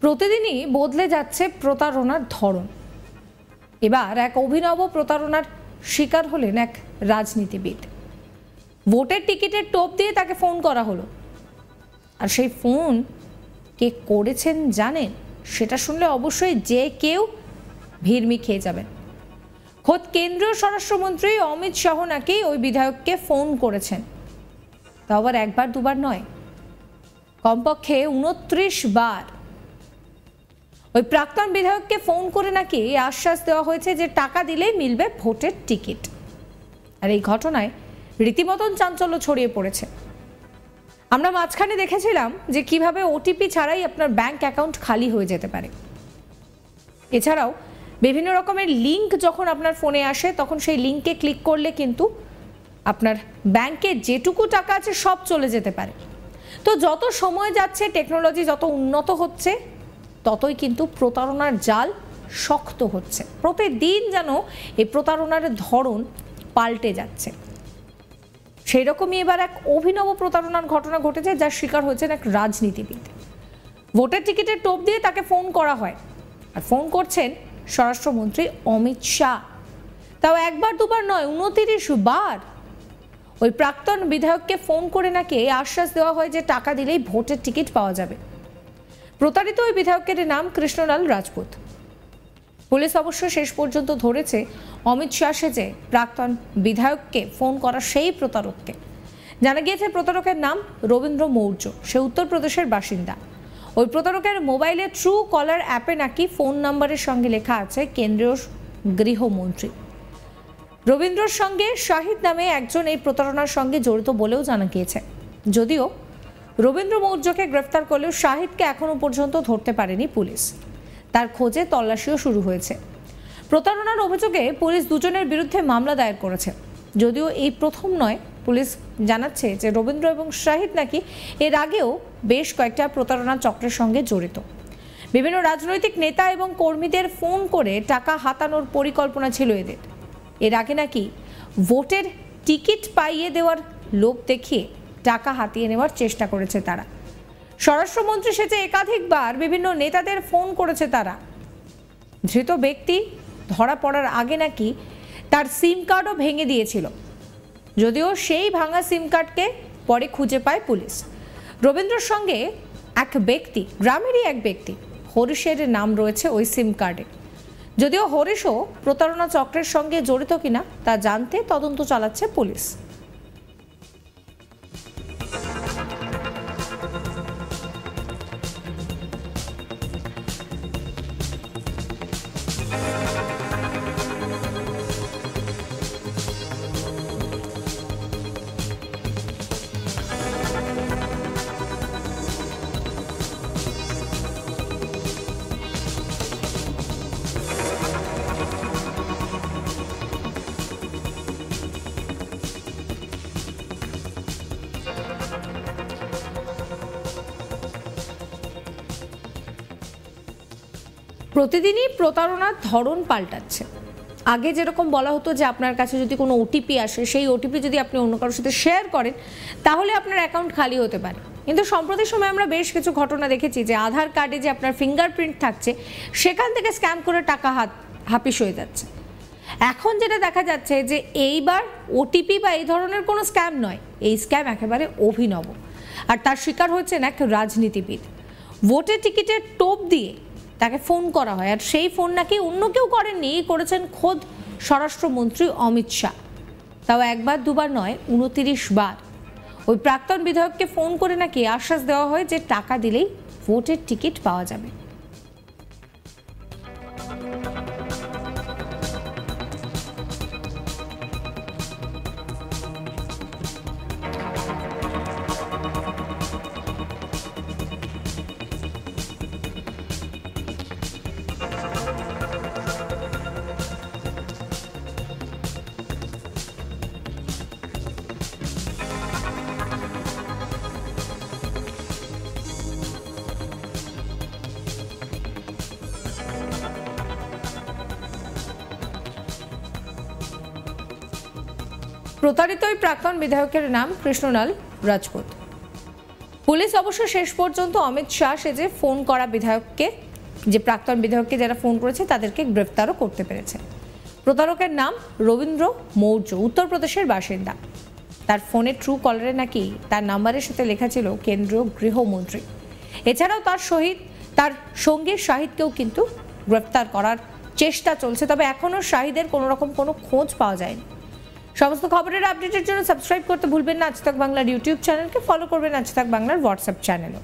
প্রতিদিনই বদলে যাচ্ছে প্রতারণার ধরন। এবার এক অভিনব প্রতারণার শিকার হলেন এক রাজনীতিবিদ। ভোটের টিকিটের টোপ দিয়ে তাকে ফোন করা হলো, আর সেই ফোন কে করেছেন জানেন? সেটা শুনলে অবশ্যই যে কেউ ভিড়মি খেয়ে যাবেন। খোদ কেন্দ্রীয় স্বরাষ্ট্রমন্ত্রী অমিত শাহ নাকি ওই বিধায়ককে ফোন করেছেন, তাও আবার একবার দুবার নয়, কমপক্ষে 29 বার। ওই প্রাক্তন বিধায়ককে ফোন করে নাকি আশ্বাস দেওয়া হয়েছে যে টাকা দিলেই মিলবে ভোটের টিকিট। আর এই ঘটনায় রীতিমতন চাঞ্চল্য ছড়িয়ে পড়েছে। আমরা মাঝখানে দেখেছিলাম যে কিভাবে ওটিপি ছাড়াই আপনার ব্যাংক অ্যাকাউন্ট খালি হয়ে যেতে পারে। এছাড়াও বিভিন্ন রকমের লিঙ্ক যখন আপনার ফোনে আসে, তখন সেই লিঙ্কে ক্লিক করলে কিন্তু আপনার ব্যাংকে যেটুকু টাকা আছে সব চলে যেতে পারে। তো যত সময় যাচ্ছে, টেকনোলজি যত উন্নত হচ্ছে, ততই কিন্তু প্রতারণার জাল শক্ত হচ্ছে। প্রতিদিন যেন এই প্রতারণার ধরন পাল্টে যাচ্ছে। সেই রকমই এবার এক অভিনব প্রতারণার ঘটনা ঘটেছে, যার শিকার হয়েছেন এক রাজনীতিবিদ। ভোটের টিকিটের টোপ দিয়ে তাকে ফোন করা হয়, আর ফোন করছেন স্বরাষ্ট্রমন্ত্রী অমিত শাহ। তাও একবার দুবার নয়, 29 বার। ওই প্রাক্তন বিধায়ককে ফোন করে নাকি আশ্বাস দেওয়া হয় যে টাকা দিলেই ভোটের টিকিট পাওয়া যাবে। প্রতারিত ওই বিধায়কের নাম কৃষ্ণলাল রাজপুত। পুলিশ অবশ্য শেষ পর্যন্ত ধরেছে অমিত শাহ সেজে প্রাক্তন বিধায়ককে ফোন করা সেই প্রতারককে। জানা গিয়েছে প্রতারকের নাম রবীন্দ্র মৌর্য, সে উত্তরপ্রদেশের বাসিন্দা। ওই প্রতারকের মোবাইলে ট্রু কলার অ্যাপে নাকি ফোন নাম্বারের সঙ্গে লেখা আছে কেন্দ্রীয় গৃহমন্ত্রী। রবীন্দ্রর সঙ্গে শাহিদ নামে একজন এই প্রতারণার সঙ্গে জড়িত বলেও জানা গিয়েছে। যদিও রবীন্দ্র মৌর্যকে গ্রেফতার করলেও শাহিদকে এখনো পর্যন্ত ধরতে পারেনি পুলিশ। তার খোঁজে তল্লাশিও শুরু হয়েছে। প্রতারণার অভিযোগে পুলিশ দুজনের বিরুদ্ধে মামলা দায়ের করেছে। যদিও এই প্রথম নয়, পুলিশ জানাচ্ছে যে রবীন্দ্র এবং শাহিদ নাকি এর আগেও বেশ কয়েকটা প্রতারণা চক্রের সঙ্গে জড়িত। বিভিন্ন রাজনৈতিক নেতা এবং কর্মীদের ফোন করে টাকা হাতানোর পরিকল্পনা ছিল এদের। এর আগে নাকি ভোটের টিকিট পাইয়ে দেওয়ার লোভ দেখিয়ে টাকা হাতিয়ে নেওয়ার চেষ্টা করেছে তারা। স্বরাষ্ট্রমন্ত্রী সেজে একাধিকবার বিভিন্ন নেতাদের ফোন করেছে তারা। ধৃত ব্যক্তি ধরা পড়ার আগে নাকি তার সিম কার্ডও ভেঙে দিয়েছিল, যদিও সেই ভাঙা সিম কার্ডকে পরে খুঁজে পায় পুলিশ। রবীন্দ্রর সঙ্গে এক ব্যক্তি, গ্রামেরই এক ব্যক্তি, হরিশের নাম রয়েছে ওই সিম কার্ডে। যদিও হরিশও প্রতারণা চক্রের সঙ্গে জড়িত কিনা তা জানতে তদন্ত চালাচ্ছে পুলিশ। প্রতিদিনই প্রতারণার ধরন পাল্টাচ্ছে। আগে যেরকম বলা হতো যে আপনার কাছে যদি কোনো ওটিপি আসে, সেই ওটিপি যদি আপনি অন্য কারোর সাথে শেয়ার করেন তাহলে আপনার অ্যাকাউন্ট খালি হতে পারে। কিন্তু সম্প্রতি সময় আমরা বেশ কিছু ঘটনা দেখেছি যে আধার কার্ডে যে আপনার ফিঙ্গারপ্রিন্ট থাকছে, সেখান থেকে স্ক্যাম করে টাকা হাপিস হয়ে যাচ্ছে। এখন যেটা দেখা যাচ্ছে যে এইবার ওটিপি বা এই ধরনের কোনো স্ক্যাম নয়, এই স্ক্যাম একেবারে অভিনব। আর তার শিকার হচ্ছেন এক রাজনীতিবিদ। ভোটের টিকিটের টোপ দিয়ে তাকে ফোন করা হয়, আর সেই ফোন নাকি অন্য কেউ করেননি, করেছেন খোদ স্বরাষ্ট্রমন্ত্রী অমিত শাহ। তাও একবার দুবার নয়, 29 বার। ওই প্রাক্তন বিধায়ককে ফোন করে নাকি আশ্বাস দেওয়া হয় যে টাকা দিলেই ভোটের টিকিট পাওয়া যাবে। প্রতারিত ওই প্রাক্তন বিধায়কের নাম কৃষ্ণলাল রাজপুত। পুলিশ অবশ্য শেষ পর্যন্ত অমিত শাহ সেজে ফোন করা বিধায়ককে, যে প্রাক্তন বিধায়ককে যারা ফোন করেছে তাদেরকে গ্রেফতারও করতে পেরেছে। প্রতারকের নাম রবীন্দ্র মৌর্য, উত্তরপ্রদেশের বাসিন্দা। তার ফোনে ট্রু কলারে নাকি তার নাম্বারের সাথে লেখা ছিল কেন্দ্রীয় গৃহমন্ত্রী। এছাড়াও তার সঙ্গী শাহিদকেও কিন্তু গ্রেফতার করার চেষ্টা চলছে, তবে এখনও শাহিদের কোনো রকম কোনো খোঁজ পাওয়া যায়নি। সমস্ত খবরের আপডেটের জন্য সাবস্ক্রাইব করতে ভুলবেন না আজ তাক বাংলার ইউটিউব চ্যানেলকে, ফলো করবেন আজ তাক বাংলার হোয়াটসঅ্যাপ চ্যানেলও।